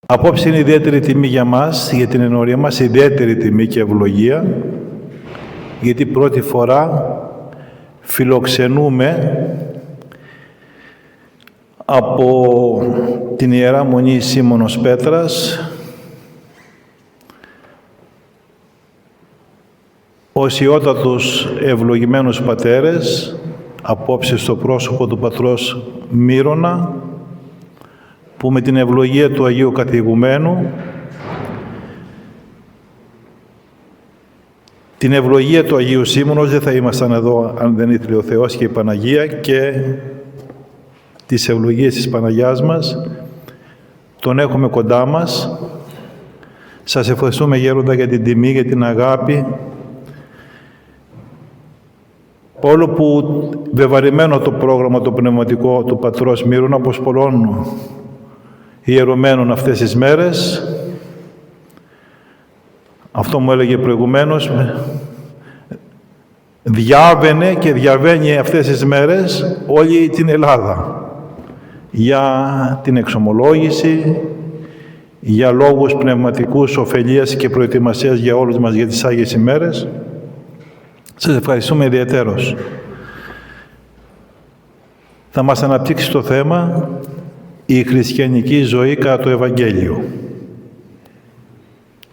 Απόψε είναι ιδιαίτερη τιμή για μας, για την ενορία μας, ιδιαίτερη τιμή και ευλογία, γιατί πρώτη φορά φιλοξενούμε από την Ιερά Μονή Σίμωνος Πέτρας οσιότατους ευλογημένους πατέρες, απόψε στο πρόσωπο του πατρός Μύρονα, που με την ευλογία του Αγίου Καθηγουμένου, την ευλογία του Αγίου Σίμωνος, δεν θα ήμασταν εδώ αν δεν ήθελε ο Θεός και η Παναγία, και τις ευλογίες της Παναγιάς μας, τον έχουμε κοντά μας. Σας ευχαριστούμε, Γέροντα, για την τιμή, για την αγάπη. Όλο που βεβαρημένο το πρόγραμμα το πνευματικό του πατρός Μύρονα, όπως πολλών ιερωμένων αυτές τις μέρες, αυτό μου έλεγε προηγουμένως, διάβαινε και διαβαίνει αυτές τις μέρες όλη την Ελλάδα για την εξομολόγηση, για λόγους πνευματικούς ωφελίας και προετοιμασίας για όλους μας για τις Άγιες ημέρες. Σας ευχαριστούμε ιδιαιτέρως. Θα μας αναπτύξει το θέμα η χριστιανική ζωή κατά το Ευαγγέλιο.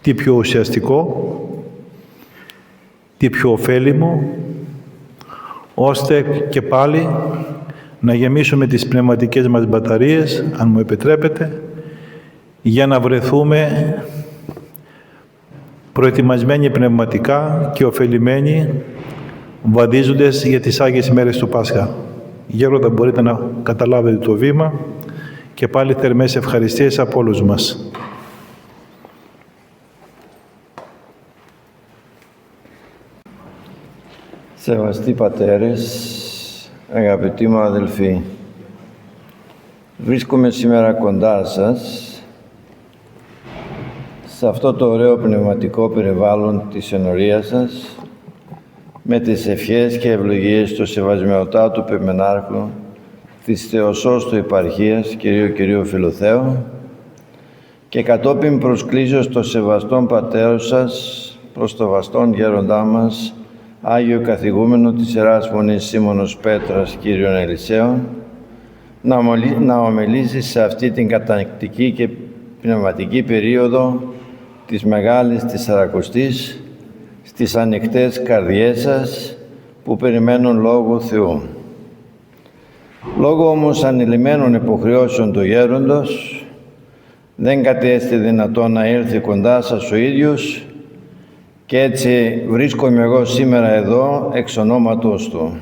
Τι πιο ουσιαστικό, τι πιο ωφέλιμο, ώστε και πάλι να γεμίσουμε τις πνευματικές μας μπαταρίες, αν μου επιτρέπετε, για να βρεθούμε προετοιμασμένοι πνευματικά και ωφελημένοι, βαδίζοντες για τις Άγιες ημέρες του Πάσχα. Γέροντα, μπορείτε να καταλάβετε το βήμα, και πάλι θερμές ευχαριστίες από όλους μας. Σεβαστοί πατέρες, αγαπητοί μου αδελφοί, βρίσκομαι σήμερα κοντά σας σε αυτό το ωραίο πνευματικό περιβάλλον της ενορίας σας, με τις ευχές και ευλογίες του Σεβασμιωτάτου Πειμενάρχου της Θεοσώστου Επαρχίας Κυρίου Φιλοθέου, και κατόπιν προσκλήσεως το σεβαστόν πατέρα σας προς το βαστόν γέροντά μας, Άγιο Καθηγούμενο της Ιεράς Μονής Σίμωνος Πέτρας Κύριον Ελισσέων, να ομιλήσει σε αυτή την κατακτική και πνευματική περίοδο της Μεγάλης Τεσσαρακοστής στις ανοιχτές καρδιές σας που περιμένουν Λόγου Θεού. Λόγω όμως ανηλυμένων υποχρεώσεων του γέροντος, δεν κατέστη δυνατόν να έρθει κοντά σας ο ίδιος, και έτσι βρίσκομαι εγώ σήμερα εδώ εξ ονόματος του.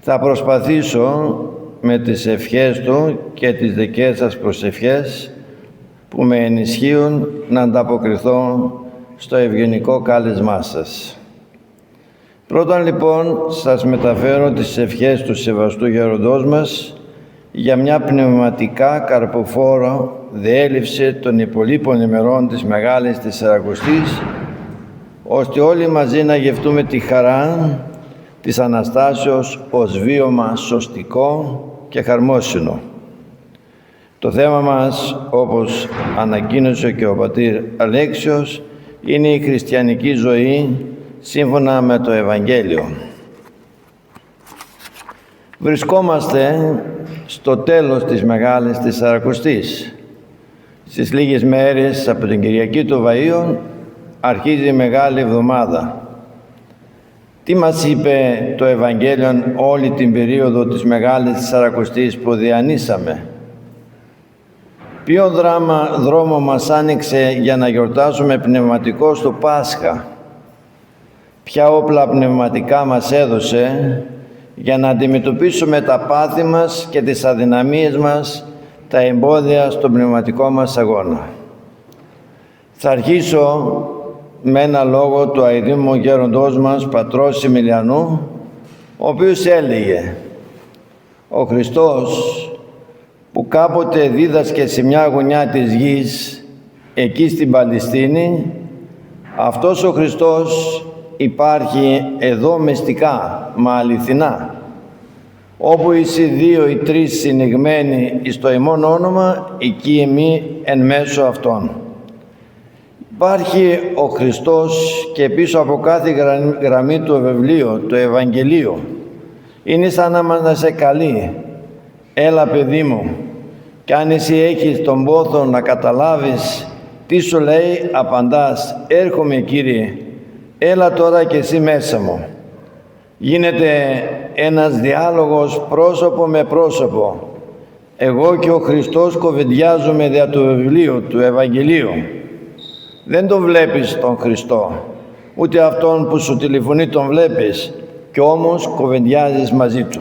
Θα προσπαθήσω με τις ευχές του και τις δικές σας προσευχές που με ενισχύουν να ανταποκριθώ στο ευγενικό κάλεσμά σας. Πρώτον λοιπόν σας μεταφέρω τις ευχές του σεβαστού γέροντός μας για μια πνευματικά καρποφόρο διέλευση των υπολείπων ημερών της Μεγάλης Τεσσαρακοστής, ώστε όλοι μαζί να γευτούμε τη χαρά της Αναστάσεως ως βίωμα σωστικό και χαρμόσυνο. Το θέμα μας, όπως ανακοίνωσε και ο πατήρ Αλέξιος, είναι η χριστιανική ζωή σύμφωνα με το Ευαγγέλιο. Βρισκόμαστε στο τέλος της Μεγάλης Τεσσαρακοστής. Στις λίγες μέρες από την Κυριακή των Βαΐων αρχίζει η Μεγάλη Εβδομάδα. Τι μας είπε το Ευαγγέλιο όλη την περίοδο της Μεγάλης Τεσσαρακοστής που διανύσαμε? Ποιο δρόμο μας άνοιξε για να γιορτάσουμε πνευματικό στο Πάσχα? Ποια όπλα πνευματικά μας έδωσε για να αντιμετωπίσουμε τα πάθη μας και τις αδυναμίες μας, τα εμπόδια στον πνευματικό μας αγώνα? Θα αρχίσω με ένα λόγο του αηδήμου γέροντός μας, πατρός Εμιλιανού, ο οποίος έλεγε: ο Χριστός που κάποτε δίδασκε σε μια γωνιά της γης, εκεί στην Παλαιστίνη, αυτός ο Χριστός υπάρχει εδώ μυστικά, μα αληθινά. Όπου είσαι δύο ή τρεις συνηγμένοι εις το ημών όνομα, εκεί εμεί εν μέσω αυτών. Υπάρχει ο Χριστός και πίσω από κάθε γραμμή του βιβλίου, το Ευαγγελίο. Είναι σαν να σε καλεί. Έλα παιδί μου, κι αν εσύ έχεις τον πόθο να καταλάβεις τι σου λέει, απαντάς, έρχομαι Κύριε, έλα τώρα και εσύ μέσα μου. Γίνεται ένας διάλογος πρόσωπο με πρόσωπο. Εγώ και ο Χριστός κοβεντιάζουμε δια του βιβλίου, του Ευαγγελίου. Δεν τον βλέπεις τον Χριστό, ούτε αυτόν που σου τηλεφωνεί τον βλέπεις, και όμως κοβεντιάζεις μαζί του.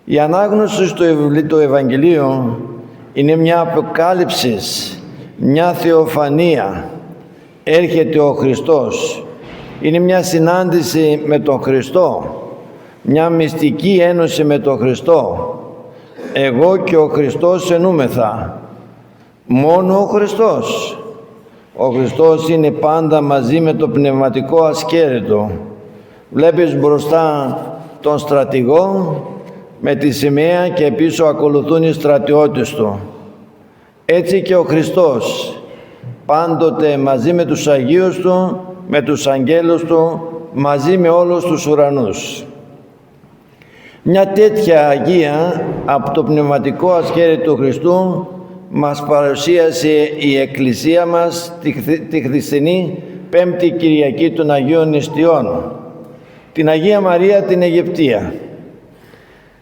Η ανάγνωση στο βιβλίο του Ευαγγελίου είναι μια αποκάλυψη, μια θεοφανία. Έρχεται ο Χριστός. Είναι μια συνάντηση με τον Χριστό, μια μυστική ένωση με τον Χριστό. Εγώ και ο Χριστός ενούμεθα. Μόνο ο Χριστός. Ο Χριστός είναι πάντα μαζί με το πνευματικό ασκέρετο. Βλέπεις μπροστά τον στρατηγό με τη σημαία και πίσω ακολουθούν οι στρατιώτες του. Έτσι και ο Χριστός, πάντοτε μαζί με τους Αγίους Του, με τους αγγέλους Του, μαζί με όλους τους ουρανούς. Μια τέτοια Αγία από το πνευματικό ασκέρετο του Χριστού μας παρουσίασε η Εκκλησία μας τη χθεσινή Πέμπτη Κυριακή των Αγίων Νηστιών, την Αγία Μαρία την Αιγυπτία.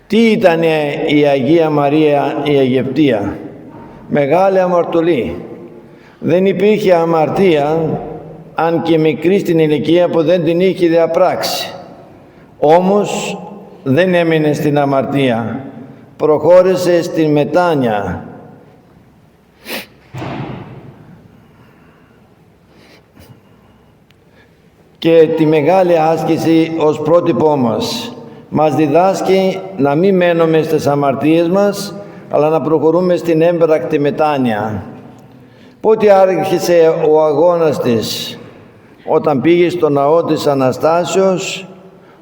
Τι ήταν η Αγία Μαρία η Αιγυπτία? Μεγάλη αμαρτωλή. Δεν υπήρχε αμαρτία, αν και μικρή στην ηλικία, που δεν την είχε διαπράξει. Όμως δεν έμεινε στην αμαρτία. Προχώρησε στην μετάνοια. Και τη μεγάλη άσκηση ως πρότυπό μας. Μας διδάσκει να μην μένουμε στις αμαρτίες μας, αλλά να προχωρούμε στην έμπρακτη μετάνοια. Πότε άρχισε ο αγώνας της? Όταν πήγε στο ναό της Αναστάσεως,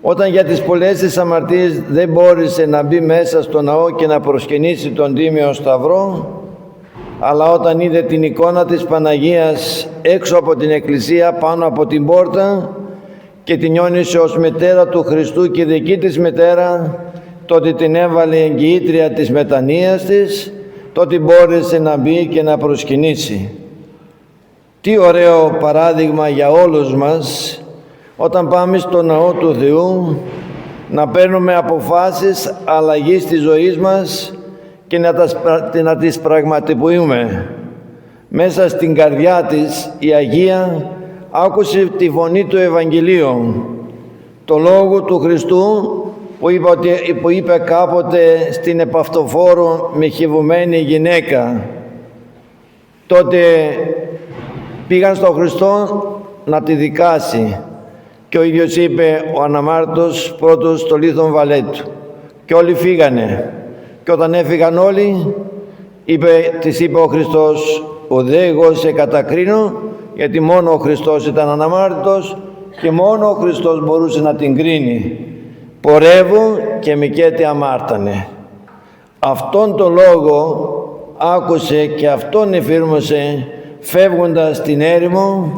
όταν για τις πολλές της αμαρτίες δεν μπόρεσε να μπει μέσα στο ναό και να προσκυνήσει τον Τίμιο Σταυρό, αλλά όταν είδε την εικόνα της Παναγίας έξω από την εκκλησία, πάνω από την πόρτα, και την νιώνησε ως μητέρα του Χριστού και δική της μητέρα, τότε την έβαλε εγγυήτρια της μετανοίας της, τότε μπόρεσε να μπει και να προσκυνήσει. Τι ωραίο παράδειγμα για όλους μας, όταν πάμε στο ναό του Θεού, να παίρνουμε αποφάσεις αλλαγής της ζωής μας και να τις πραγματοποιούμε. Μέσα στην καρδιά της η Αγία άκουσε τη φωνή του Ευαγγελίου, το λόγο του Χριστού που είπε κάποτε στην επαυτοφόρο μοιχευωμένη γυναίκα. Τότε πήγαν στον Χριστό να τη δικάσει και ο ίδιος είπε ο αναμάρτητος πρώτος στο λίθον βαλέτου, και όλοι φύγανε. Και όταν έφυγαν όλοι, της είπε ο Χριστός, ουδέ εγώ σε κατακρίνω, γιατί μόνο ο Χριστός ήταν αναμάρτητος και μόνο ο Χριστός μπορούσε να την κρίνει. Πορεύω και μικέτε αμάρτανε. Αυτόν τον λόγο άκουσε και αυτόν εφήρμοσε, φεύγοντας στην έρημο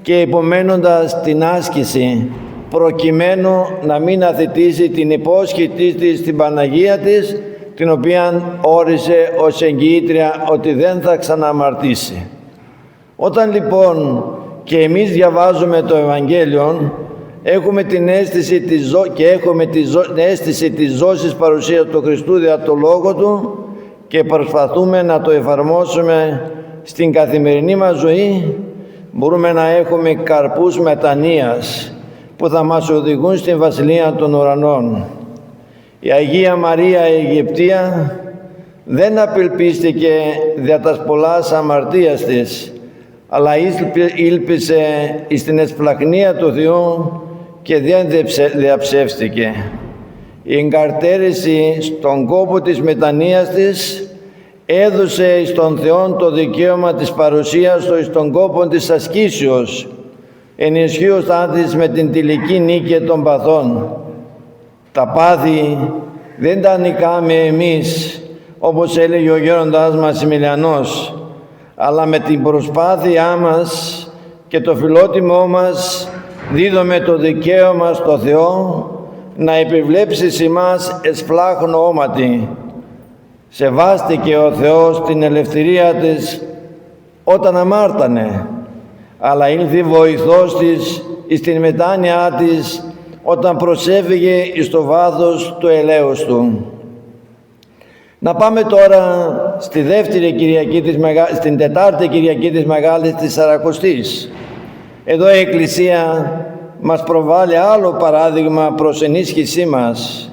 και υπομένοντας την άσκηση, προκειμένου να μην αθετήσει την υπόσχετή της στην Παναγία της, την οποία όρισε ως εγγυήτρια ότι δεν θα ξαναμαρτήσει. Όταν λοιπόν και εμείς διαβάζουμε το Ευαγγέλιο, έχουμε την αίσθηση της ζώσης παρουσίας του Χριστού δια το Λόγο Του και προσπαθούμε να το εφαρμόσουμε στην καθημερινή μας ζωή, μπορούμε να έχουμε καρπούς μετανοίας που θα μας οδηγούν στην Βασιλεία των Ουρανών. Η Αγία Μαρία η Αιγυπτία δεν απελπίστηκε δια τας πολλάς αμαρτίας της, αλλά ήλπισε στην εσπλαχνία του Θεού και δεν διαψεύστηκε. Η εγκαρτέρηση στον κόπο της μετανοίας της έδωσε στον Θεό το δικαίωμα της παρουσίας του στον κόπο της ασκήσεως, ενισχύοντάς της με την τυλική νίκη των παθών. Τα πάθη δεν τα νικάμε εμείς, όπως έλεγε ο γέροντάς μας Ημιλιανός, αλλά με την προσπάθειά μας και το φιλότιμό μας δίδουμε το δικαίωμα στο Θεό να επιβλέψει σε εμάς εσπλάχνο όματι. Σεβάστηκε ο Θεός την ελευθερία της όταν αμάρτανε, αλλά ήλθε βοηθός της εις την μετάνοιά της όταν προσέφυγε εις το βάθος του ελέους Του. Να πάμε τώρα στην Τετάρτη Κυριακή της Μεγάλης της Σαρακοστής. Εδώ η Εκκλησία μας προβάλλει άλλο παράδειγμα προς ενίσχυσή μας.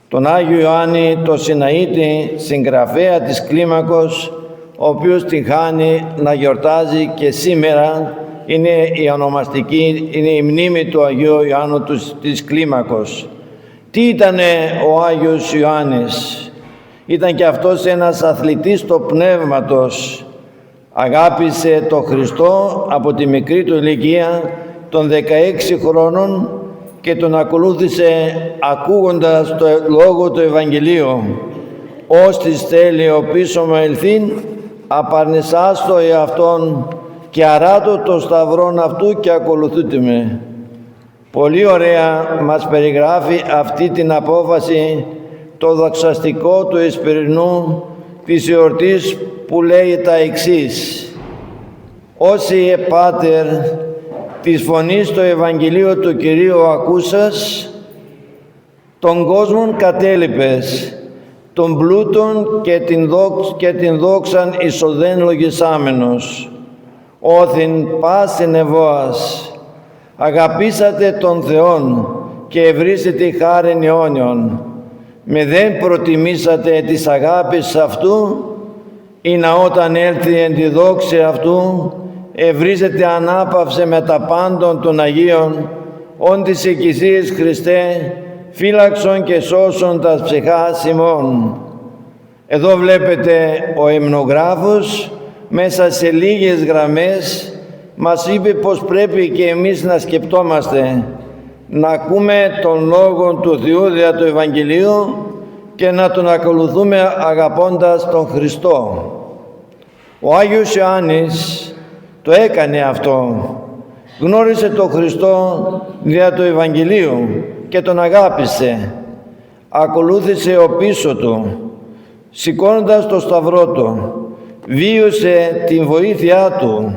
Τον Άγιο Ιωάννη το Σιναήτη, συγγραφέα της κλίμακος, ο οποίος την χάνει να γιορτάζει και σήμερα, είναι η ονομαστική, είναι η μνήμη του Αγίου Ιωάννου της κλίμακος. Τι ήτανε ο Άγιος Ιωάννης? Ήταν και αυτός ένας αθλητής του πνεύματος. Αγάπησε τον Χριστό από τη μικρή του ηλικία των 16 χρόνων και τον ακολούθησε ακούγοντας το λόγο του Ευαγγελίου. «Ώστις θέλει ο πίσω μου ελθύν, απαρνησάς το εαυτόν και αράτω το σταυρόν αυτού και ακολουθούτε με». Πολύ ωραία μας περιγράφει αυτή την απόφαση το δοξαστικό του Εσπερινού της εορτής που λέει τα εξής: «Όσοι Πάτερ της φωνής του Ευαγγελίου του Κυρίου ακούσας, τον κόσμον κατέλειπες, τον πλούτον και την δόξαν εισοδέν λογισάμενος, όθιν πάσιν ευώας, αγαπήσατε τον Θεόν και ευρύσετε χάριν αιώνιον, με δεν προτιμήσατε τις αγάπης αυτού, ή να όταν έλθει εν τη δόξη αυτού, ευρύζεται ανάπαυσε με τα πάντων των Αγίων, όν της εκκλησίας Χριστέ, φύλαξον και σώσον τας ψυχάς ημών». Εδώ βλέπετε ο υμνογράφος μέσα σε λίγες γραμμές μας είπε πως πρέπει και εμείς να σκεπτόμαστε, να ακούμε τον Λόγο του Θεού δια του Ευαγγελίου και να τον ακολουθούμε αγαπώντας τον Χριστό. Ο Άγιος Ιωάννης το έκανε αυτό. Γνώρισε τον Χριστό δια του Ευαγγελίου και τον αγάπησε. Ακολούθησε ο πίσω του, σηκώνοντας το σταυρό του. Βίωσε την βοήθειά του.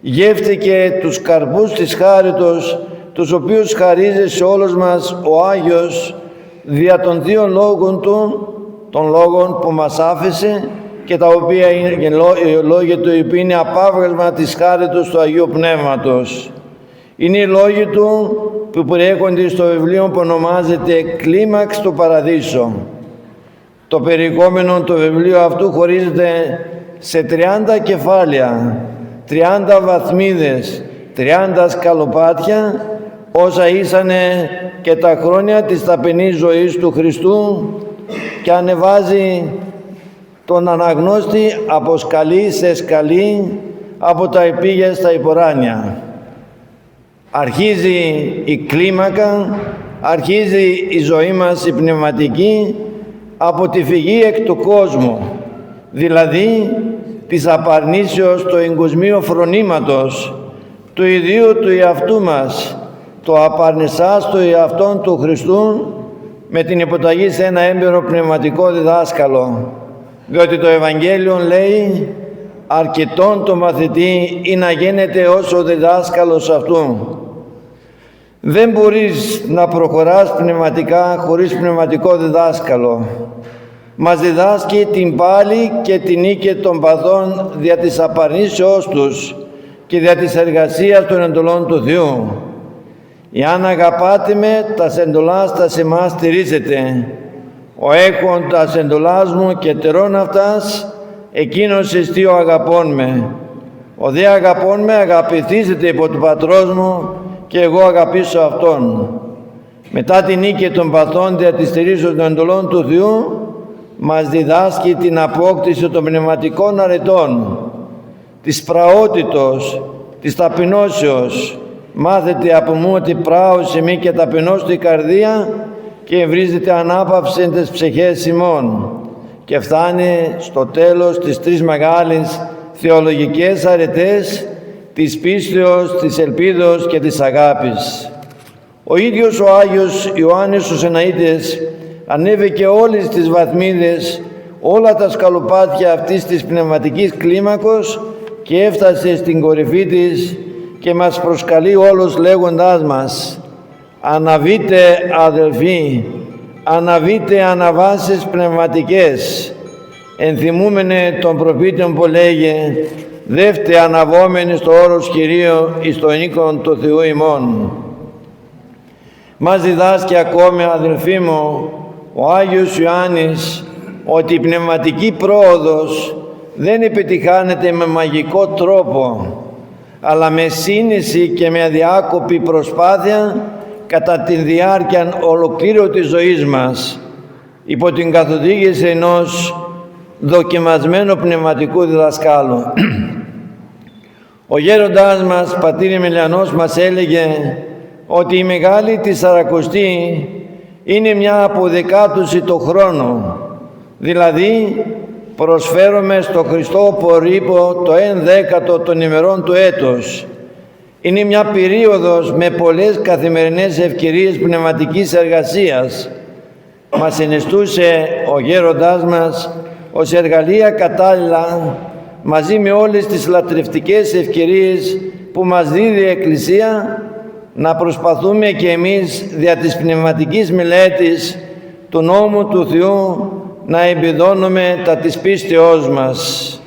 Γεύτηκε τους καρπούς της χάριτος, τους οποίους χαρίζει σε όλους μας ο Άγιος δια των δύο λόγων του, των λόγων που μας άφησε και τα οποία είναι οι λόγοι του, οι οποίοι είναι απάβγασμα της χάριτος του Αγίου Πνεύματος. Είναι οι λόγοι του που περιέχονται στο βιβλίο που ονομάζεται «Κλίμαξ του Παραδείσου». Το περιεχόμενο του βιβλίου αυτού χωρίζεται σε 30 κεφάλαια, 30 βαθμίδες, 30 σκαλοπάτια, όσα ήσανε και τα χρόνια της ταπεινής ζωής του Χριστού, και ανεβάζει τον αναγνώστη από σκαλή σε σκαλή, από τα επίγεια στα υποράνια. Αρχίζει η κλίμακα, αρχίζει η ζωή μας η πνευματική από τη φυγή εκ του κόσμου, δηλαδή της απαρνήσεως του εγκοσμίου φρονήματος του ιδίου του εαυτού μας, το απαρνησάς του εαυτόν του Χριστού με την υποταγή σε ένα έμπειρο πνευματικό διδάσκαλο, διότι το Ευαγγέλιο λέει αρκετόν το μαθητή ή να γίνεται ως ο διδάσκαλος αυτού. Δεν μπορείς να προχωράς πνευματικά χωρίς πνευματικό διδάσκαλο. Μας διδάσκει την πάλη και την νίκη των παθών δια της απαρνήσεώς τους και δια της εργασίας των εντολών του Θεού. Εάν αγαπάτε με, τας εντολάς τας εμάς στηρίζετε. Ο έχων τας εντολάς μου και τερών αυτάς, εκείνος εστί ο αγαπών με. Ο δε αγαπών με αγαπηθήσετε υπό του Πατρός μου και εγώ αγαπήσω Αυτόν. Μετά την νίκη των παθών δια της στηρίζεως των εντολών του Θεού, μας διδάσκει την απόκτηση των πνευματικών αρετών, της πραότητος, της ταπεινώσεως. Μάθετε από μου ότι πράω σε μη και ταπεινώς η καρδία και βρίζεται ανάπαυση τες ψυχές ημών και φτάνει στο τέλος τις τρεις μεγάλες θεολογικές αρετές της πίστεως, της ελπίδος και της αγάπης. Ο ίδιος ο Άγιος Ιωάννης ο Σεναΐτης ανέβηκε όλες τις βαθμίδες, όλα τα σκαλοπάτια αυτής της πνευματικής κλίμακος και έφτασε στην κορυφή της και μας προσκαλεί όλους λέγοντάς μας: «Αναβείτε αδελφοί, αναβείτε αναβάσεις πνευματικές, ενθυμούμενε τον προφήτων που λέγε, δεύτε αναβόμενοι στο όρος Κυρίου εις το οίκον του Θεού ημών». Μας διδάσκει ακόμη, αδελφοί μου, ο Άγιος Ιωάννης ότι η πνευματική πρόοδος δεν επιτυχάνεται με μαγικό τρόπο, αλλά με σύνεση και με αδιάκοπη προσπάθεια κατά τη διάρκεια ολοκλήρου της ζωής μας, υπό την καθοδήγηση ενός δοκιμασμένου πνευματικού διδασκάλου. Ο γέροντάς μας, πατήρ Εμιλιανός, μας έλεγε ότι η μεγάλη της Σαρακοστή είναι μια αποδεκάτουση το χρόνο, δηλαδή προσφέρομαι στο Χριστό πορείπο το 1/10 των ημερών του έτους. Είναι μια περίοδος με πολλές καθημερινές ευκαιρίες πνευματικής εργασίας. Μας ενεστούσε ο γέροντάς μας ως εργαλεία κατάλληλα, μαζί με όλες τις λατρευτικές ευκαιρίες που μας δίδει η Εκκλησία, να προσπαθούμε και εμείς δια της πνευματικής μελέτης του νόμου του Θεού να εμπεδώνουμε τα της πίστεώς μας.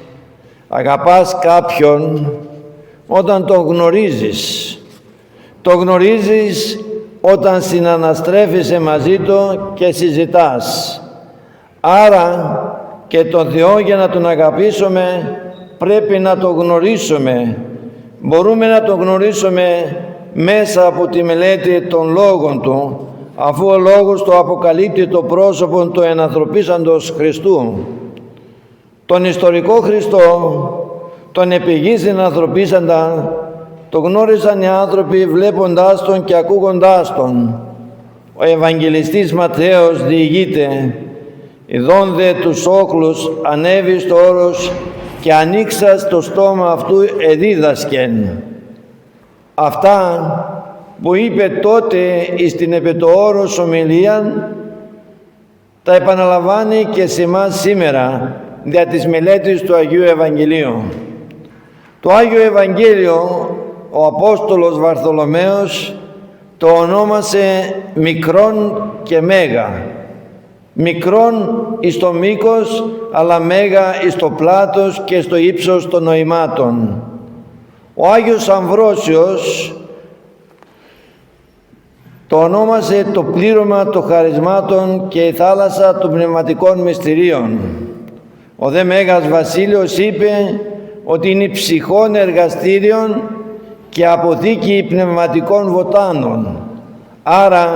Αγαπάς κάποιον όταν τον γνωρίζεις. Το γνωρίζεις όταν συναναστρέφεσαι μαζί του και συζητάς. Άρα και τον Θεό, για να τον αγαπήσουμε, πρέπει να τον γνωρίσουμε. Μπορούμε να τον γνωρίσουμε μέσα από τη μελέτη των λόγων Του, αφού ο Λόγος Του αποκαλύπτει το πρόσωπο του ενανθρωπίσαντος Χριστού. Τον ιστορικό Χριστό, τον επιγείς ενανθρωπίσαντα, το γνώρισαν οι άνθρωποι βλέποντάς Τον και ακούγοντάς Τον. Ο Ευαγγελιστής Ματθαίος διηγείται: «Ιδών δε τους όχλους ανέβη στο όρος και ανοίξας το στόμα αυτού εδίδασκεν». Αυτά που είπε τότε στην επετοόρος ομιλία τα επαναλαμβάνει και σε εμάς σήμερα δια της μελέτης του Αγίου Ευαγγελίου. Το Άγιο Ευαγγέλιο ο Απόστολος Βαρθολομαίος το ονόμασε μικρόν και μέγα. Μικρόν εις το μήκος, αλλά μέγα εις το πλάτος και στο ύψος των νοημάτων. Ο Άγιος Αμβρόσιος το ονόμασε το πλήρωμα των χαρισμάτων και η θάλασσα των πνευματικών μυστηρίων. Ο δε Μέγας Βασίλειος είπε ότι είναι ψυχών εργαστήριων και αποθήκη πνευματικών βοτάνων. Άρα,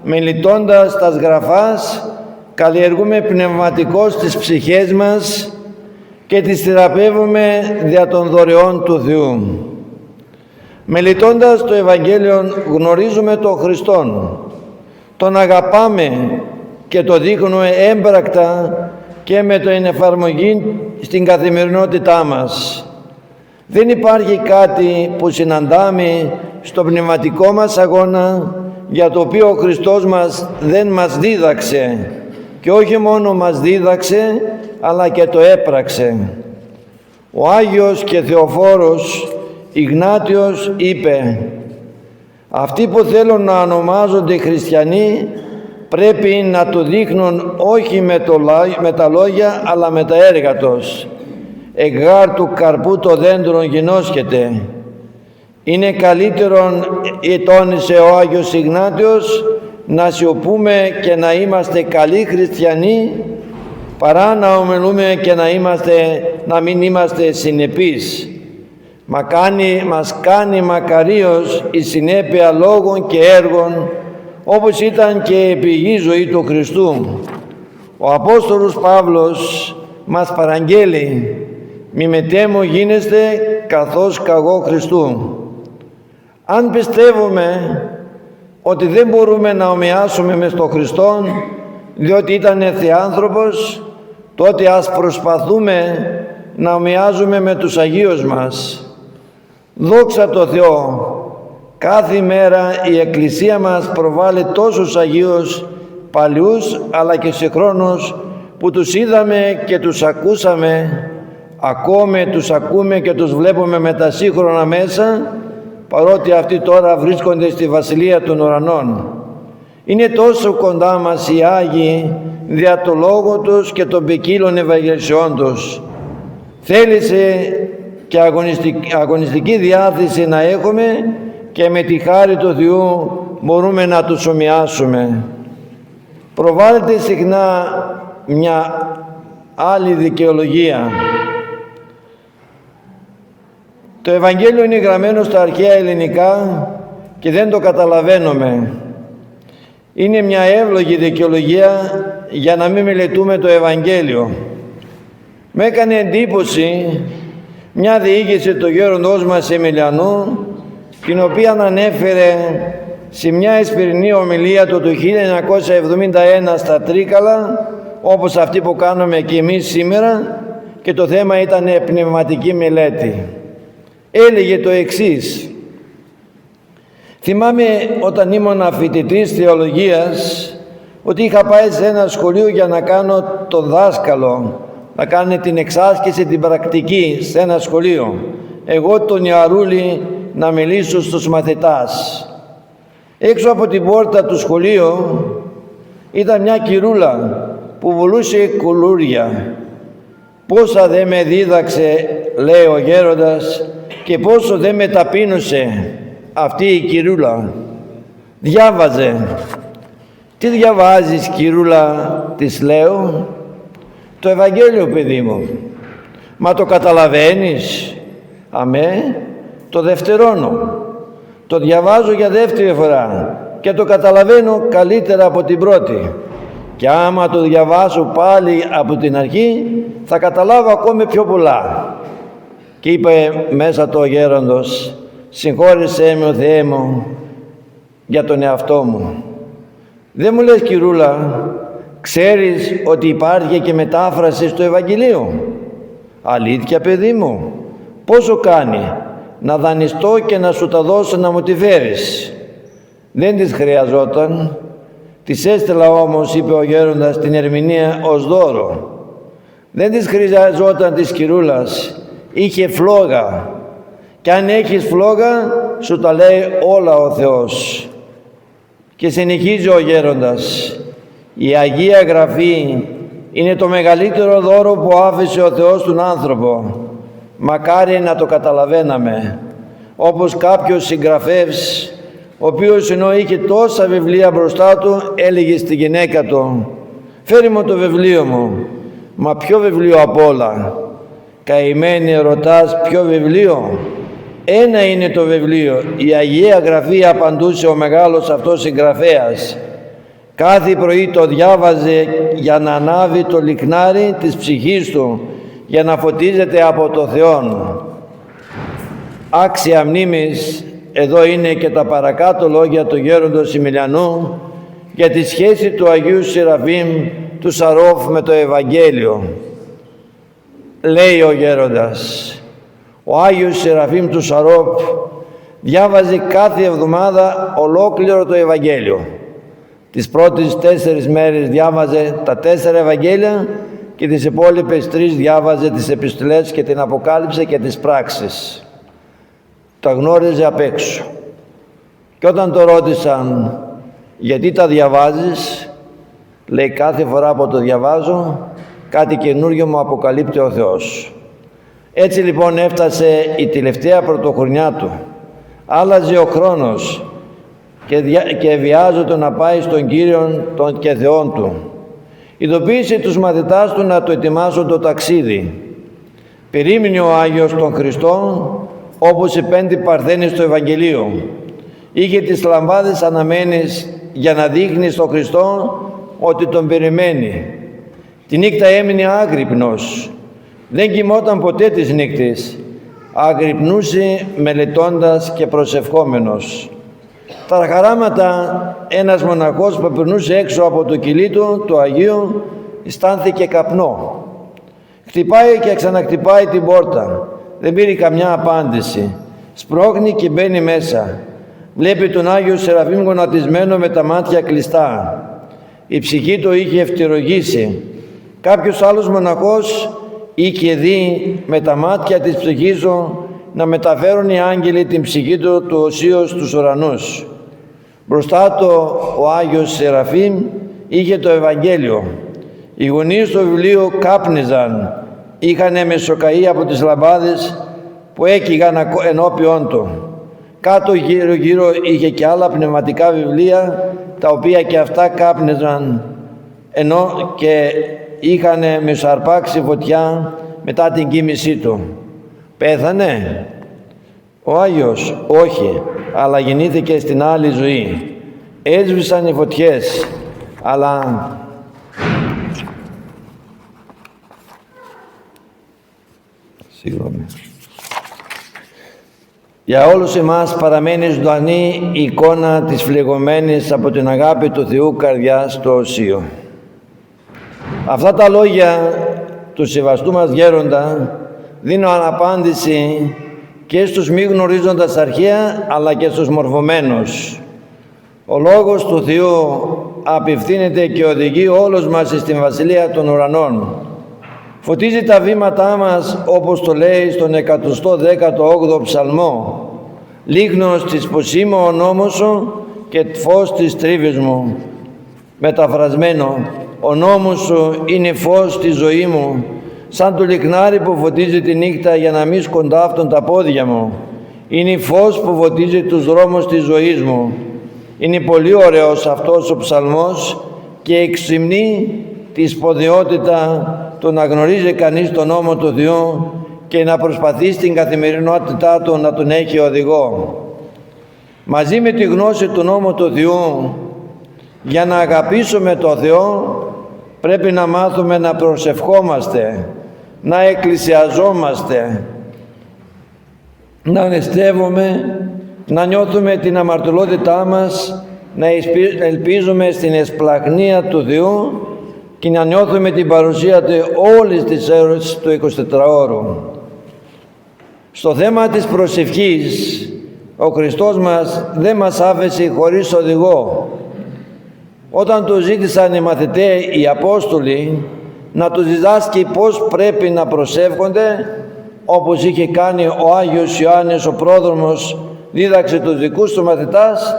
μελετώντας τας γραφάς, καλλιεργούμε πνευματικώς τις ψυχές μας και τις θεραπεύουμε δια των δωρεών του Θεού. Μελετώντας το Ευαγγέλιο γνωρίζουμε τον Χριστόν, τον αγαπάμε και το δείχνουμε έμπρακτα και με την εφαρμογή στην καθημερινότητά μας. Δεν υπάρχει κάτι που συναντάμε στο πνευματικό μας αγώνα για το οποίο ο Χριστός μας δεν μας δίδαξε, και όχι μόνο μας δίδαξε αλλά και το έπραξε. Ο Άγιος και Θεοφόρος Ιγνάτιος είπε: «Αυτοί που θέλουν να ονομάζονται χριστιανοί πρέπει να το δείχνουν όχι με τα λόγια αλλά με τα έργα τους. Εγγάρ του καρπού το δέντρο γινώσκεται». Είναι καλύτερον, τόνισε ο Άγιος Ιγνάτιος, να σιωπούμε και να είμαστε καλοί χριστιανοί παρά να ομιλούμε και να μην είμαστε συνεπείς. Μας κάνει μακαρίως η συνέπεια λόγων και έργων, όπως ήταν και η πηγή ζωή του Χριστού. Ο Απόστολος Παύλος μας παραγγέλει: «Μη μετέμου γίνεστε καθώς καγώ Χριστού». Αν πιστεύουμε ότι δεν μπορούμε να ομοιάσουμε μες τον Χριστόν, διότι ήταν θεάνθρωπος, τότε ας προσπαθούμε να ομοιάζουμε με τους Αγίους μας. Δόξα τω Θεώ, κάθε μέρα η Εκκλησία μας προβάλλει τόσους Αγίους παλιούς αλλά και συγχρόνους που τους είδαμε και τους ακούσαμε, ακόμη τους ακούμε και τους βλέπουμε με τα σύγχρονα μέσα, παρότι αυτοί τώρα βρίσκονται στη Βασιλεία των Ουρανών. Είναι τόσο κοντά μας οι Άγιοι δια το λόγο τους και των ποικίλων Ευαγγελισιών τους. Θέλησε και αγωνιστική διάθεση να έχουμε και με τη χάρη του Θεού μπορούμε να τους ομοιάσουμε. Προβάλλεται συχνά μια άλλη δικαιολογία. Το Ευαγγέλιο είναι γραμμένο στα αρχαία ελληνικά και δεν το καταλαβαίνουμε. Είναι μια εύλογη δικαιολογία για να μην μελετούμε το Ευαγγέλιο. Με έκανε εντύπωση μια διήγηση του γέροντός μας Εμιλιανού, την οποία ανέφερε σε μια εσπερινή ομιλία του 1971 στα Τρίκαλα, όπως αυτή που κάνουμε και εμείς σήμερα, και το θέμα ήταν πνευματική μελέτη. Έλεγε το εξής: θυμάμαι όταν ήμουν φοιτητής θεολογίας ότι είχα πάει σε ένα σχολείο για να κάνω το δάσκαλο, να κάνει την εξάσκηση, την πρακτική σε ένα σχολείο. Εγώ τον Ιαρούλη να μιλήσω στους μαθητάς. Έξω από την πόρτα του σχολείου ήταν μια κυρούλα που βουλούσε κουλούρια. Πόσα δεν με δίδαξε, λέει ο γέροντας, και πόσο δεν με ταπείνωσε αυτή η κυρούλα. Διάβαζε. Τι διαβάζεις, κυρούλα, της λέω? Το Ευαγγέλιο, παιδί μου. Μα το καταλαβαίνεις? Αμέ, το δευτερώνω. Το διαβάζω για δεύτερη φορά και το καταλαβαίνω καλύτερα από την πρώτη. Και άμα το διαβάσω πάλι από την αρχή, θα καταλάβω ακόμη πιο πολλά. Και είπε μέσα το γέροντος: συγχώρεσέ με, ο Θεέ μου, για τον εαυτό μου. Δεν μου λες, κυρούλα, ξέρεις ότι υπάρχει και μετάφραση στο Ευαγγελίο? Αλήθεια, παιδί μου? Πόσο κάνει? Να δανειστώ και να σου τα δώσω να μου τη φέρεις. Δεν της χρειαζόταν. Της έστελα όμως, είπε ο γέροντας, την ερμηνεία ως δώρο. Δεν της χρειαζόταν της κυρούλας. Είχε φλόγα. Και αν έχεις φλόγα, σου τα λέει όλα ο Θεός. Και συνεχίζει ο γέροντας: η Αγία Γραφή είναι το μεγαλύτερο δώρο που άφησε ο Θεός τον άνθρωπο. Μακάρι να το καταλαβαίναμε. Όπως κάποιος συγγραφεύς, ο οποίος ενώ είχε τόσα βιβλία μπροστά του, έλεγε στη γυναίκα του: φέρει μου το βιβλίο μου. Μα ποιο βιβλίο απ' όλα? Καημένη, ρωτάς ποιο βιβλίο? Ένα είναι το βιβλίο, η Αγία Γραφή, απαντούσε ο μεγάλος αυτός συγγραφέας. Κάθε πρωί το διάβαζε για να ανάβει το λιχνάρι της ψυχής του, για να φωτίζεται από το Θεό. Άξια μνήμης, εδώ είναι και τα παρακάτω λόγια του γέροντος Εμιλιανού για τη σχέση του Αγίου Σεραφείμ του Σαρόφ με το Ευαγγέλιο. Λέει ο γέροντας: ο Άγιος Σεραφείμ του Σαρόφ διάβαζε κάθε εβδομάδα ολόκληρο το Ευαγγέλιο. Τις πρώτες 4 μέρες διάβαζε τα 4 Ευαγγέλια και τις υπόλοιπες 3 διάβαζε τις επιστολές και την Αποκάλυψη και τις πράξεις. Τα γνώριζε απ' έξω. Και όταν το ρώτησαν γιατί τα διαβάζεις, λέει: κάθε φορά που το διαβάζω κάτι καινούριο μου αποκαλύπτει ο Θεός. Έτσι λοιπόν έφτασε η τελευταία πρωτοχρονιά του. Άλλαζε ο χρόνος και βιάζεται να πάει στον Κύριον τον και Θεόν του. Ειδοποίησε τους μαθητάς του να το ετοιμάσουν το ταξίδι. Περίμενε ο Άγιος τον Χριστό όπως οι 5 παρθένες του Ευαγγελίου. Είχε τις λαμπάδες αναμένες για να δείχνει στον Χριστό ότι τον περιμένει. Τη νύχτα έμεινε άγρυπνος. Δεν κοιμόταν ποτέ τις νύχτες. Αγρυπνούσε μελετώντας και προσευχόμενος. Τα χαράματα, ένας μοναχός που περνούσε έξω από το κηλί του, το Αγίου, αισθάνθηκε καπνό. Χτυπάει και ξαναχτυπάει την πόρτα. Δεν πήρε καμιά απάντηση. Σπρώχνει και μπαίνει μέσα. Βλέπει τον Άγιο Σεραφείμ γονατισμένο με τα μάτια κλειστά. Η ψυχή του είχε ευτηρογήσει. Κάποιος άλλος μοναχός είχε δει με τα μάτια της ψυχής του να μεταφέρουν οι άγγελοι την ψυχή του του οσίως στους ουρανούς. Μπροστά του ο Άγιος Σεραφείμ είχε το Ευαγγέλιο. Οι γωνίες του βιβλίου κάπνιζαν, είχαν μεσοκαεί από τις λαμπάδες που έκυγαν ενώπιον του. Κάτω γύρω είχε και άλλα πνευματικά βιβλία, τα οποία και αυτά κάπνιζαν, ενώ και είχαν μεσοαρπάξει φωτιά μετά την κοίμησή του. Πέθανε ο Άγιος? Όχι, αλλά γεννήθηκε στην άλλη ζωή. Έσβησαν οι φωτιές, αλλά για όλους εμάς παραμένει ζωντανή η εικόνα της φλεγωμένης από την αγάπη του Θεού καρδιάς στο οσείο. Αυτά τα λόγια του σεβαστού μας γέροντα δίνουν αναπάντηση και στους μη γνωρίζοντας αρχαία, αλλά και στους μορφωμένους. Ο Λόγος του Θεού απευθύνεται και οδηγεί όλους μας στην Βασιλεία των Ουρανών. Φωτίζει τα βήματά μας, όπως το λέει στον 118ο ψαλμό. «Λίγνος της πως είμαι ο νόμος σου και φως της τρίβης μου». Μεταφρασμένο, ο νόμος σου είναι φως στη ζωή μου, σαν το λιχνάρι που φωτίζει τη νύχτα για να μην σκοντάφτουν τα πόδια μου. Είναι φως που φωτίζει τους δρόμους της ζωής μου. Είναι πολύ ωραίος αυτός ο ψαλμός και εξυμνεί τη σπουδαιότητα του να γνωρίζει κανείς τον νόμο του Θεού και να προσπαθεί στην καθημερινότητά του να τον έχει οδηγό. Μαζί με τη γνώση του νόμου του Θεού, για να αγαπήσουμε τον Θεό, πρέπει να μάθουμε να προσευχόμαστε, να εκκλησιαζόμαστε, να νηστεύουμε, να νιώθουμε την αμαρτωλότητά μας, να ελπίζουμε στην εσπλαχνία του Θεού και να νιώθουμε την παρουσία του όλης της ώρας του 24ωρου. Στο θέμα της προσευχής, ο Χριστός μας δεν μας άφησε χωρίς οδηγό. Όταν του ζήτησαν οι μαθητές, οι Απόστολοι, να τους διδάσκει πώς πρέπει να προσεύχονται, όπως είχε κάνει ο Άγιος Ιωάννης ο πρόδρομος, δίδαξε τους δικούς του μαθητάς,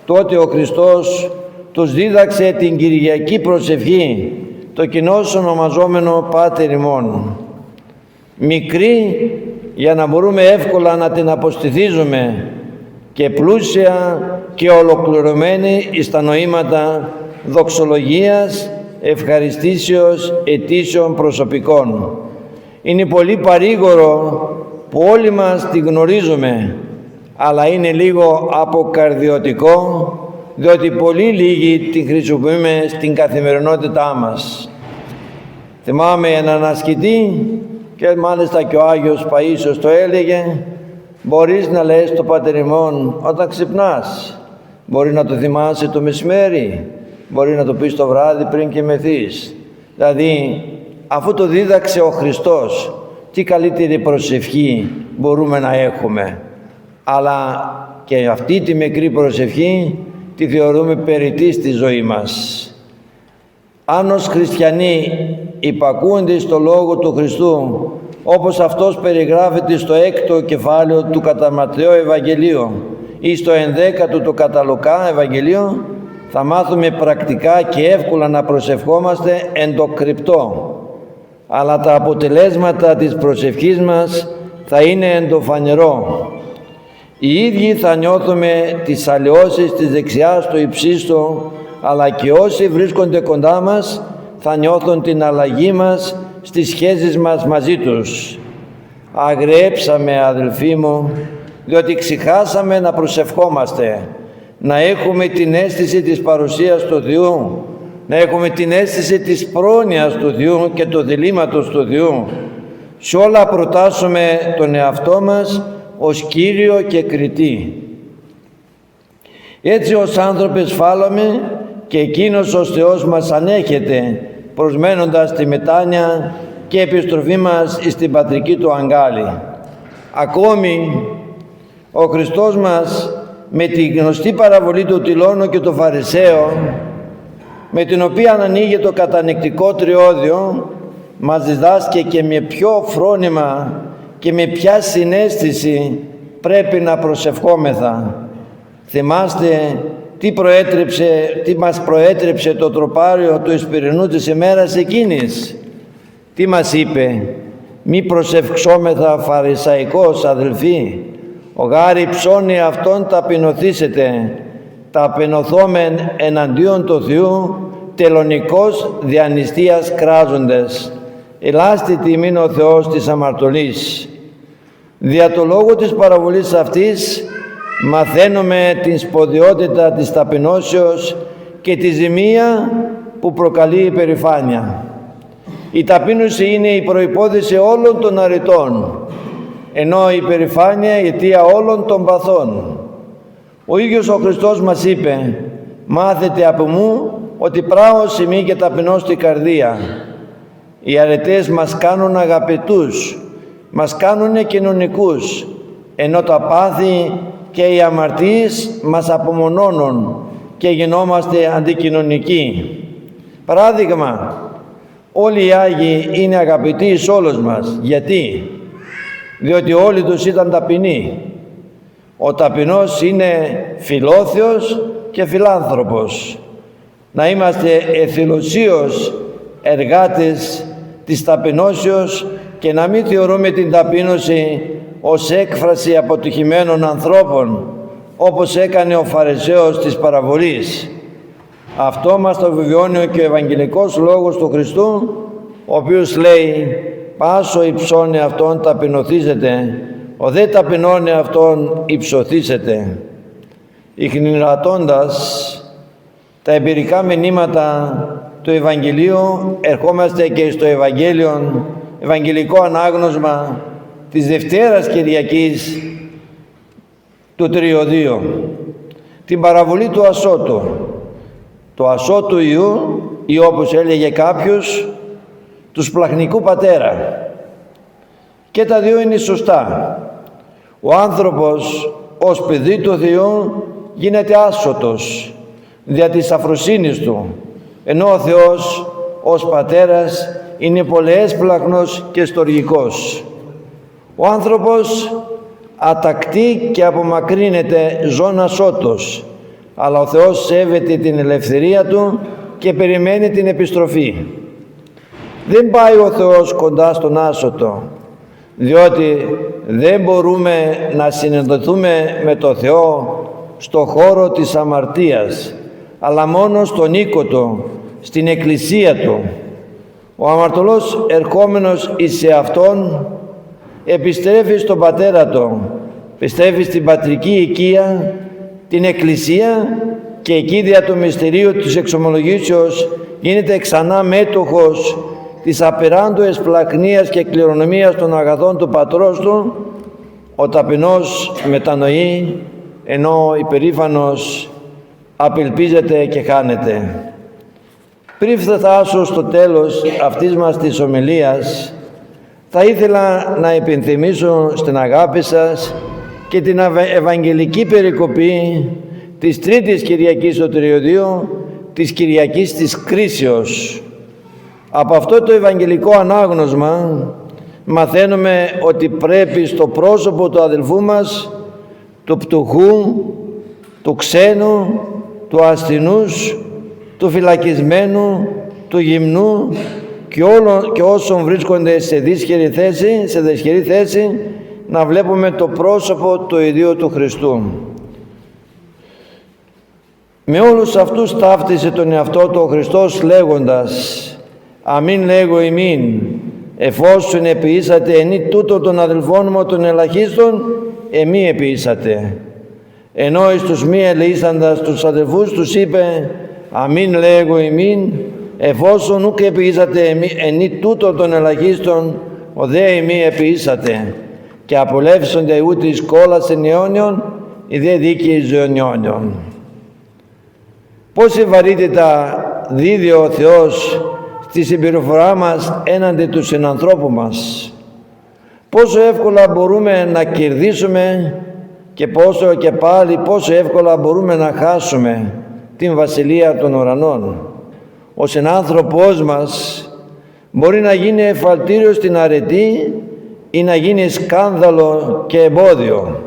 τότε ο Χριστός τους δίδαξε την Κυριακή προσευχή, το κοινώς ονομαζόμενο Πάτερ ημών. Μικρή, για να μπορούμε εύκολα να την αποστηθίζουμε, και πλούσια και ολοκληρωμένη εις τα νοήματα δοξολογίας, ευχαριστήσεως, αιτήσεων προσωπικών. Είναι πολύ παρήγορο που όλοι μας τη γνωρίζουμε, αλλά είναι λίγο αποκαρδιωτικό, διότι πολύ λίγοι την χρησιμοποιούμε στην καθημερινότητά μας. Θυμάμαι έναν ασκητή, και μάλιστα και ο Άγιος Παΐσιος το έλεγε, μπορείς να λες το Πάτερ ημών όταν ξυπνάς, μπορεί να το θυμάσαι το μεσημέρι, μπορεί να το πεις το βράδυ πριν κοιμηθείς. Δηλαδή, αφού το δίδαξε ο Χριστός, τι καλύτερη προσευχή μπορούμε να έχουμε. Αλλά και αυτή τη μικρή προσευχή τη θεωρούμε περιττή στη ζωή μας. Αν ως χριστιανοί υπακούονται στο Λόγο του Χριστού, όπως αυτός περιγράφεται στο 6ο κεφάλαιο του κατά Ματθαίο Ευαγγελίου ή στο 11ο του κατά Λουκά Ευαγγελίου, θα μάθουμε πρακτικά και εύκολα να προσευχόμαστε εν το κρυπτό. Αλλά τα αποτελέσματα της προσευχής μας θα είναι εν το φανερό. Οι ίδιοι θα νιώθουμε τις αλλοιώσεις της δεξιάς του υψίστου, αλλά και όσοι βρίσκονται κοντά μας θα νιώθουν την αλλαγή μας στις σχέσεις μας μαζί τους. Αγριέψαμε, αδελφοί μου, διότι ξεχάσαμε να προσευχόμαστε, να έχουμε την αίσθηση της παρουσίας του Θεού, να έχουμε την αίσθηση της πρόνοιας του Θεού και του διλήμματος του Θεού. Σε όλα προτάσουμε τον εαυτό μας ως Κύριο και Κριτή. Έτσι ως άνθρωποι σφάλαμε και εκείνος ως Θεός μας ανέχεται, προσμένοντας τη μετάνοια και επιστροφή μας στην πατρική Του αγκάλη. Ακόμη ο Χριστός μας με τη γνωστή παραβολή του Τυλώνου και του Φαρισαίου, με την οποία ανοίγει το κατανυκτικό τριώδιο, μας διδάσκει και με ποιο φρόνημα και με ποια συναίσθηση πρέπει να προσευχόμεθα. Θυμάστε τι μας προέτρεψε το τροπάριο του Εσπερινού της ημέρας εκείνης. Τι μας είπε? Μη προσευχόμεθα φαρισαϊκός, αδελφοί, ο γάρι ψώνει αυτόν ταπεινωθήσετε, ταπεινωθόμεν εναντίον του Θεού, τελωνικός διανυστίας κράζοντες. Ελάστη τιμήν ο Θεός της αμαρτωλής. Δια το λόγο της παραβολής αυτής μαθαίνουμε την σποδιότητα της ταπεινώσεως και τη ζημία που προκαλεί η υπερηφάνεια. Η ταπείνωση είναι η προϋπόθεση όλων των αρετών, ενώ η υπερηφάνεια η αιτία όλων των παθών. Ο ίδιος ο Χριστός μας είπε: «Μάθετε από μου ότι πράος ημί και ταπεινώς στην καρδία». Οι αρετές μας κάνουν αγαπητούς, μας κάνουν κοινωνικούς, ενώ τα πάθη και οι αμαρτίες μας απομονώνουν και γινόμαστε αντικοινωνικοί. Παράδειγμα, όλοι οι Άγιοι είναι αγαπητοί εις όλους μας. Γιατί? Διότι όλοι τους ήταν ταπεινοί. Ο ταπεινός είναι φιλόθεος και φιλάνθρωπος. Να είμαστε εθελοσίως εργάτες της ταπεινώσεως και να μην θεωρούμε την ταπείνωση ως έκφραση αποτυχημένων ανθρώπων, όπως έκανε ο Φαρισαίος της παραβολής. Αυτό μας το βιβιώνει και ο Ευαγγελικός Λόγος του Χριστού, ο οποίος λέει: «Πάσο υψώνει αυτόν ταπεινωθήσετε, ο δε ταπεινώνει αυτόν υψωθήσετε». Ιχνηλατώντας τα εμπειρικά μηνύματα του Ευαγγελίου, ερχόμαστε και στο Ευαγγελικό ανάγνωσμα της Δευτέρας Κυριακής του Τριωδίου, την παραβολή του ασώτου, του ασώτου Ιού, ή όπως έλεγε κάποιος, του σπλαχνικού πατέρα. Και τα δύο είναι σωστά. Ο άνθρωπος ως παιδί του Θεού γίνεται άσωτος δια της αφροσύνης του, ενώ ο Θεός ως πατέρας είναι πολυέσπλαχνος και στοργικός. Ο άνθρωπος ατακτεί και απομακρύνεται ζών ασώτος, αλλά ο Θεός σέβεται την ελευθερία του και περιμένει την επιστροφή. Δεν πάει ο Θεός κοντά στον άσωτο, διότι δεν μπορούμε να συνεννοηθούμε με το Θεό στο χώρο της αμαρτίας, αλλά μόνο στον οίκο Του, στην εκκλησία Του. Ο αμαρτωλός ερχόμενος εις Αυτόν επιστρέφει στον Πατέρα Του, επιστρέφει στην πατρική οικία, την εκκλησία, και εκεί δια του μυστηρίου της εξομολογήσεως γίνεται ξανά μέτοχος της απεράντου εσπλαχνίας και κληρονομίας των αγαθών του πατρός του. Ο ταπεινός μετανοεί, ενώ ο υπερήφανος απελπίζεται και χάνεται. Πριν φτάσω στο τέλος αυτής μας της ομιλίας, θα ήθελα να υπενθυμίσω στην αγάπη σας και την Ευαγγελική περικοπή της Τρίτης Κυριακής του Τριωδίου, της Κυριακής της Κρίσεως. Από αυτό το Ευαγγελικό ανάγνωσμα μαθαίνουμε ότι πρέπει στο πρόσωπο του αδελφού μας, του πτωχού, του ξένου, του ασθενούς, του φυλακισμένου, του γυμνού και όσων βρίσκονται σε δυσχερή θέση, να βλέπουμε το πρόσωπο του ιδίου του Χριστού. Με όλους αυτούς ταύτισε τον εαυτό του ο Χριστός λέγοντας: «Αμήν λέγω ημίν, εφόσον επιήσατε ενή τούτο των αδελφών μου των ελαχίστων, εμεί επιήσατε». Ενώ εις τους μη ελεήσαντας τους αδελφούς τους είπε: «Αμήν λέγω ημίν, εφόσον ουκ επιήσατε ενή τούτο των ελαχίστων, ο δε ημί επιήσατε, και απολεύσονται ούτης κόλας εν αιώνιον, οι δε δίκαιοι ζωών αιώνιον». Πόση βαρύτητα δίδει ο Θεός στη συμπεριφορά μας έναντι του συνανθρώπου μας. Πόσο εύκολα μπορούμε να κερδίσουμε και πόσο εύκολα μπορούμε να χάσουμε την Βασιλεία των Ουρανών. Ο συνάνθρωπός μας μπορεί να γίνει εφαλτήριο στην αρετή ή να γίνει σκάνδαλο και εμπόδιο.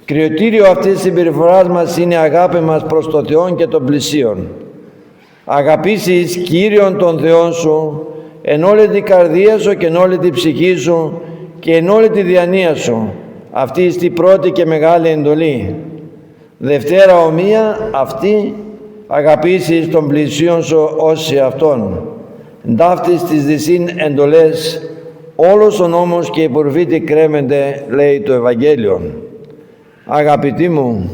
Κριτήριο αυτής της συμπεριφοράς μας είναι η αγάπη μας προς τον Θεό και των πλησίον. Αγαπήσεις Κύριον τον Θεόν σου εν όλη την καρδία σου και εν όλη την ψυχή σου και εν όλη τη διανία σου. Αυτή είναι η πρώτη και μεγάλη εντολή. Δευτέρα ομοία αυτή, αγαπήσεις τον πλησίον σου ως εαυτόν. Ταύτης τις δυσίν εντολές, όλος ο νόμος και οι προφήτοι κρέμενται, λέει το Ευαγγέλιο. Αγαπητοί μου,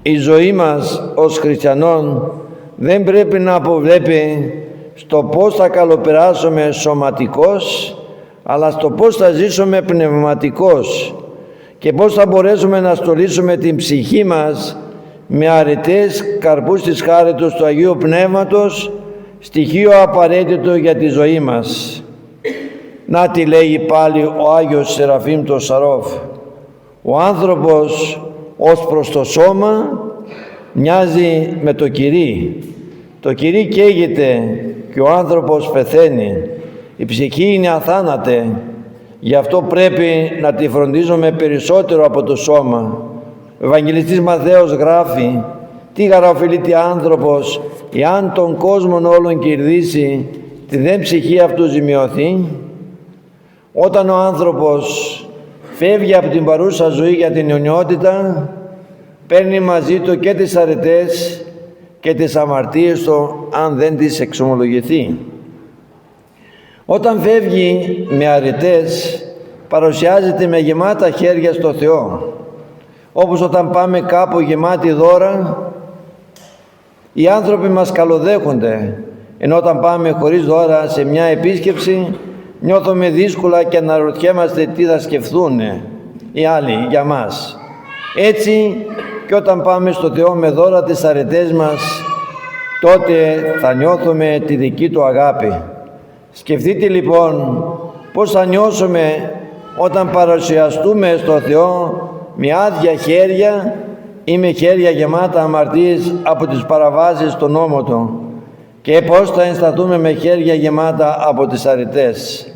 η ζωή μας ως χριστιανών δεν πρέπει να αποβλέπει στο πώς θα καλοπεράσουμε σωματικώς, αλλά στο πώς θα ζήσουμε πνευματικώς και πώς θα μπορέσουμε να στολίσουμε την ψυχή μας με αρετές καρπούς της χάριτος του Αγίου Πνεύματος, στοιχείο απαραίτητο για τη ζωή μας. Να τι λέει πάλι ο Άγιος Σεραφείμ το Σαρόφ. Ο άνθρωπος ως προς το σώμα μοιάζει με το κηρύ. Το κηρύ καίγεται και ο άνθρωπος πεθαίνει. Η ψυχή είναι αθάνατη. Γι' αυτό πρέπει να τη φροντίζουμε περισσότερο από το σώμα. Ο Ευαγγελιστής Ματθαίος γράφει: τι γαραφιλείται άνθρωπος εάν τον κόσμον όλον κερδίσει, τη δε ψυχή αυτού ζημιωθεί. Όταν ο άνθρωπος φεύγει από την παρούσα ζωή για την αιωνιότητα, παίρνει μαζί του και τις αρετές και τις αμαρτίες του, αν δεν τις εξομολογηθεί. Όταν φεύγει με αρετές, παρουσιάζεται με γεμάτα χέρια στο Θεό. Όπως όταν πάμε κάπου γεμάτη δώρα, οι άνθρωποι μας καλοδέχονται, ενώ όταν πάμε χωρίς δώρα σε μια επίσκεψη, νιώθουμε δύσκολα και αναρωτιέμαστε τι θα σκεφτούν οι άλλοι για μας. Έτσι και όταν πάμε στο Θεό με δώρα τις αρετές μας, τότε θα νιώθουμε τη δική Του αγάπη. Σκεφτείτε λοιπόν πώς θα νιώσουμε όταν παρουσιαστούμε στο Θεό με άδεια χέρια ή με χέρια γεμάτα αμαρτίες από τις παραβάσεις του νόμου Του, και πώς θα ενσταθούμε με χέρια γεμάτα από τις αρετές.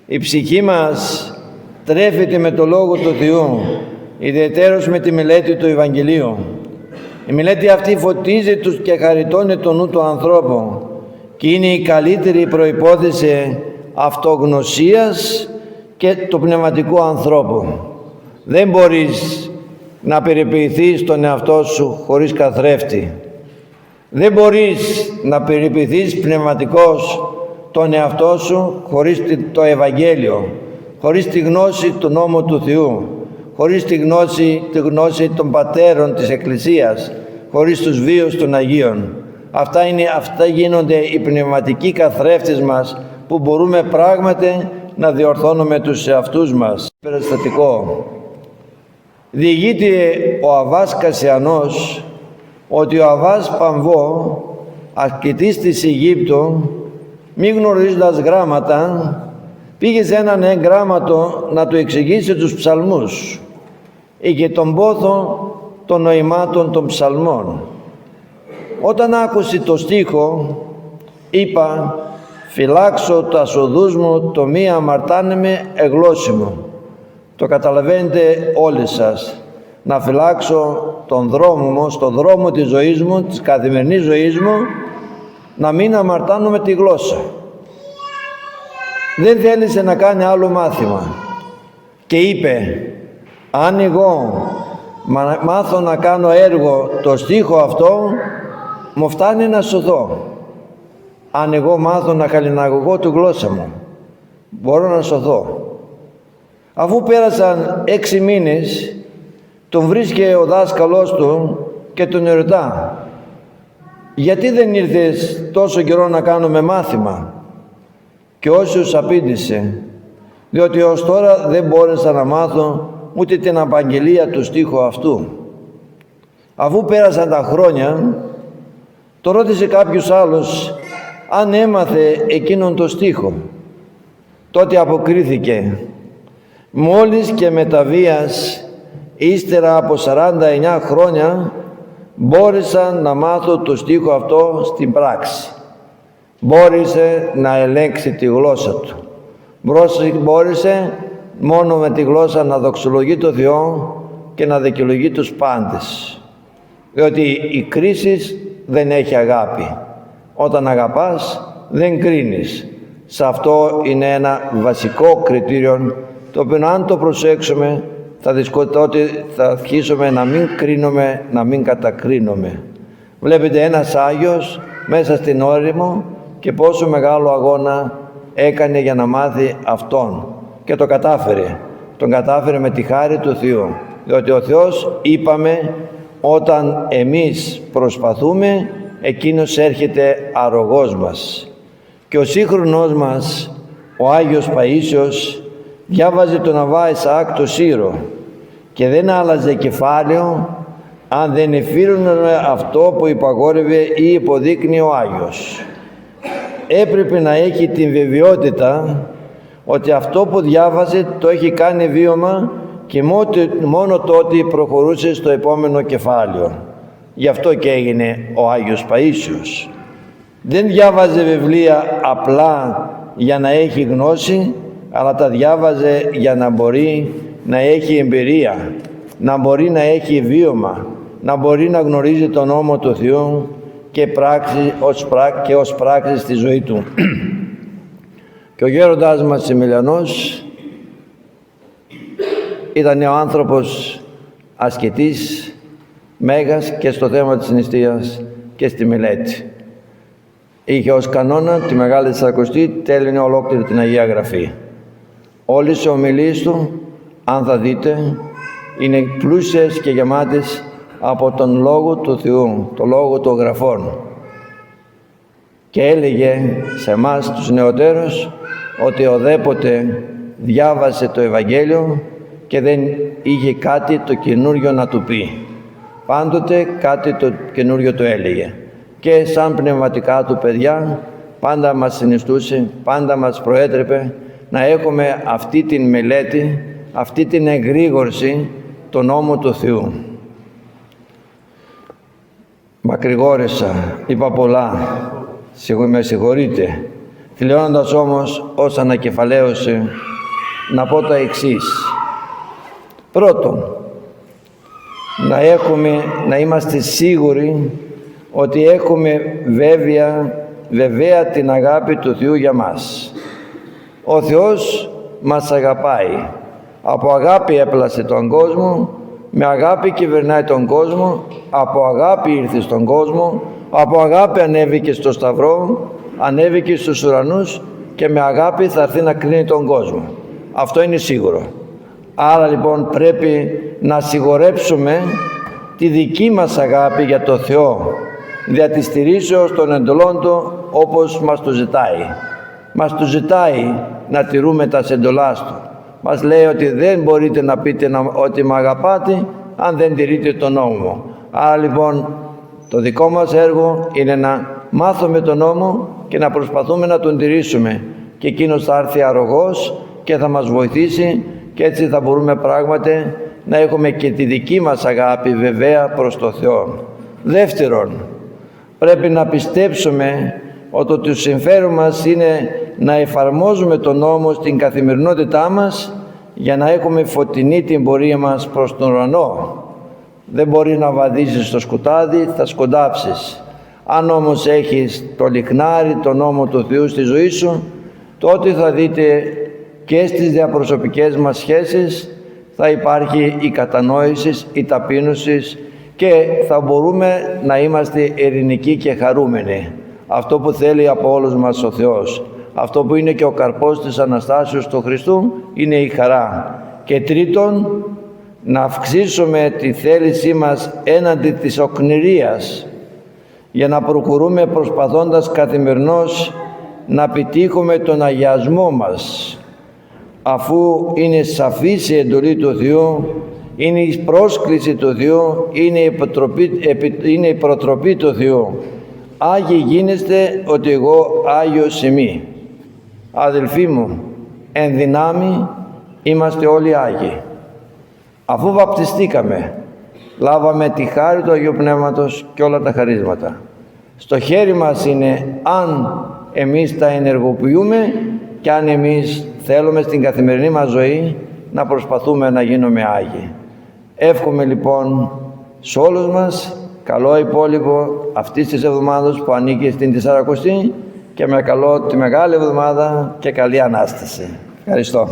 Η ψυχή μας τρέφεται με το Λόγο του Θεού, ιδιαιτέρως με τη μελέτη του Ευαγγελίου. Η μελέτη αυτή φωτίζει τους και χαριτώνει το νου του ανθρώπου και είναι η καλύτερη προϋπόθεση αυτογνωσίας και του πνευματικού ανθρώπου. Δεν μπορείς να περιποιηθείς τον εαυτό σου χωρίς καθρέφτη. Δεν μπορείς να περιποιηθείς πνευματικός τον εαυτό σου χωρίς το Ευαγγέλιο, χωρίς τη γνώση του νόμου του Θεού, χωρίς τη γνώση των πατέρων της Εκκλησίας, χωρίς τους βίους των Αγίων. Αυτά γίνονται οι πνευματικοί καθρέφτες μας, που μπορούμε πράγματι να διορθώνουμε τους εαυτούς μας. Περιστατικό. Διηγείται ο Αββάς Κασιανός ότι ο Αββάς Παμβό, ασκητής της Αιγύπτου, μη γνωρίζοντας γράμματα, πήγε σε έναν εγγράμματο να του εξηγήσει τους ψαλμούς ή και τον πόθο των νοημάτων των ψαλμών. Όταν άκουσε το στίχο, είπα: «Φυλάξω τα οδούς μου, το μη αμαρτάνεμαι εγλώσιμο». Το καταλαβαίνετε όλοι σας. Να φυλάξω τον δρόμο μου, στον δρόμο της ζωής μου, της καθημερινής ζωής μου, να μην αμαρτάνομαι τη γλώσσα. Δεν θέλησε να κάνει άλλο μάθημα και είπε: αν εγώ μάθω να κάνω έργο το στίχο αυτό, μου φτάνει να σωθώ. Αν εγώ μάθω να χαλιναγωγώ τη γλώσσα μου, μπορώ να σωθώ. Αφού πέρασαν 6 μήνες, τον βρίσκε ο δάσκαλός του και τον ρωτά: γιατί δεν ήρθες τόσο καιρό να κάνουμε μάθημα? Και όσους απήντησε: διότι ως τώρα δεν μπόρεσα να μάθω ούτε την απαγγελία του στίχου αυτού. Αφού πέρασαν τα χρόνια Το ρώτησε κάποιος άλλος αν έμαθε εκείνον το στίχο. Τότε αποκρίθηκε: «Μόλις και μεταβίας, ύστερα από 49 χρόνια, μπόρεσα να μάθω το στίχο αυτό στην πράξη». Μπόρεσε να ελέγξει τη γλώσσα του. Μπόρεσε μόνο με τη γλώσσα να δοξολογεί το Θεό και να δικαιολογεί τους πάντες. Διότι η κρίση δεν έχει αγάπη. Όταν αγαπάς δεν κρίνεις. Σε αυτό είναι ένα βασικό κριτήριο, το οποίο αν το προσέξουμε τότε θα αρχίσουμε να μην κρίνουμε, να μην κατακρίνουμε. Βλέπετε ένας Άγιος μέσα στην όρημο και πόσο μεγάλο αγώνα έκανε για να μάθει Αυτόν και το κατάφερε. Τον κατάφερε με τη χάρη του Θεού, διότι ο Θεός, είπαμε, όταν εμείς προσπαθούμε, Εκείνος έρχεται αρρωγός μας. Και ο σύγχρονός μας, ο Άγιος Παΐσιος, διάβαζε τον Αββά Ισαάκ το Σύρο και δεν άλλαζε κεφάλαιο αν δεν εφήρωνε αυτό που υπαγόρευε ή υποδείκνει ο Άγιος. Έπρεπε να έχει την βεβαιότητα ότι αυτό που διάβαζε το έχει κάνει βίωμα και μόνο τότε προχωρούσε στο επόμενο κεφάλαιο. Γι' αυτό και έγινε ο Άγιος Παΐσιος. Δεν διάβαζε βιβλία απλά για να έχει γνώση, αλλά τα διάβαζε για να μπορεί να έχει εμπειρία, να μπορεί να έχει βίωμα, να μπορεί να γνωρίζει τον νόμο του Θεού και ως πράξη στη ζωή του. Και ο γέροντάς μας Σιμηλιανός ήταν ο άνθρωπος ασκητής, μέγας και στο θέμα της νηστείας και στη μελέτη. Είχε ως κανόνα τη Μεγάλη Τεσσαρακοστή, τέλεινε ολόκληρη την Αγία Γραφή. Όλες οι ομιλίες του, αν θα δείτε, είναι πλούσιες και γεμάτες από τον Λόγο του Θεού, το Λόγο των Γραφών. Και έλεγε σε εμάς τους νεωτέρους ότι οδέποτε διάβασε το Ευαγγέλιο και δεν είχε κάτι το καινούριο να του πει. Πάντοτε κάτι το καινούριο το έλεγε. Και σαν πνευματικά του παιδιά πάντα μας συνιστούσε, πάντα μας προέτρεπε να έχουμε αυτή την μελέτη, αυτή την εγρήγορση, τον νόμο του Θεού. Μακρηγόρησα, είπα πολλά, με συγχωρείτε. Τελειώνοντας όμως ως ανακεφαλαίωση να πω τα εξής. Πρώτον, να είμαστε σίγουροι ότι έχουμε βέβαια την αγάπη του Θεού για μας. Ο Θεός μας αγαπάει. Από αγάπη έπλασε τον κόσμο, με αγάπη κυβερνάει τον κόσμο, από αγάπη ήρθε στον κόσμο, από αγάπη ανέβηκε στο Σταυρό, ανέβηκε στους ουρανούς και με αγάπη θα έρθει να κρίνει τον κόσμο. Αυτό είναι σίγουρο. Άρα λοιπόν πρέπει να σιγορέψουμε τη δική μας αγάπη για το Θεό, δια της στηρίσεως των εντολών Του όπως μας το ζητάει. Μας το ζητάει να τηρούμε τα εντολάς Του. Μας λέει ότι δεν μπορείτε να πείτε ότι με αγαπάτε αν δεν τηρείτε τον νόμο. Άρα λοιπόν το δικό μας έργο είναι να μάθουμε τον νόμο και να προσπαθούμε να τον τηρήσουμε. Και εκείνος θα έρθει αρρωγός και θα μας βοηθήσει και έτσι θα μπορούμε πράγματι να έχουμε και τη δική μας αγάπη βεβαία προς το Θεό. Δεύτερον, πρέπει να πιστέψουμε ότι το συμφέρον μας είναι να εφαρμόζουμε τον νόμο στην καθημερινότητά μας για να έχουμε φωτεινή την πορεία μας προς τον ουρανό. Δεν μπορεί να βαδίζεις στο σκοτάδι, θα σκοντάψεις. Αν όμως έχεις το λιχνάρι, τον νόμο του Θεού στη ζωή σου, τότε θα δείτε και στις διαπροσωπικές μας σχέσεις θα υπάρχει η κατανόηση, η ταπείνωση και θα μπορούμε να είμαστε ειρηνικοί και χαρούμενοι. Αυτό που θέλει από όλους μας ο Θεός. Αυτό που είναι και ο καρπός της Αναστάσεως του Χριστού είναι η χαρά. Και τρίτον, να αυξήσουμε τη θέλησή μας έναντι της οκνηρίας για να προχωρούμε προσπαθώντας καθημερινώς να επιτύχουμε τον αγιασμό μας. Αφού είναι σαφής η εντολή του Θεού, είναι η πρόσκληση του Θεού, είναι η προτροπή του Θεού. Άγιοι γίνεστε ότι εγώ Άγιος ημί. Αδελφοί μου, εν δυνάμει είμαστε όλοι Άγιοι. Αφού βαπτιστήκαμε, λάβαμε τη χάρη του Αγίου Πνεύματος και όλα τα χαρίσματα. Στο χέρι μας είναι αν εμείς τα ενεργοποιούμε και αν εμείς θέλουμε στην καθημερινή μας ζωή να προσπαθούμε να γίνουμε Άγιοι. Εύχομαι λοιπόν σε όλους μας καλό υπόλοιπο αυτής της εβδομάδας που ανήκει στην 40η και με καλό τη Μεγάλη Εβδομάδα και καλή Ανάσταση. Ευχαριστώ.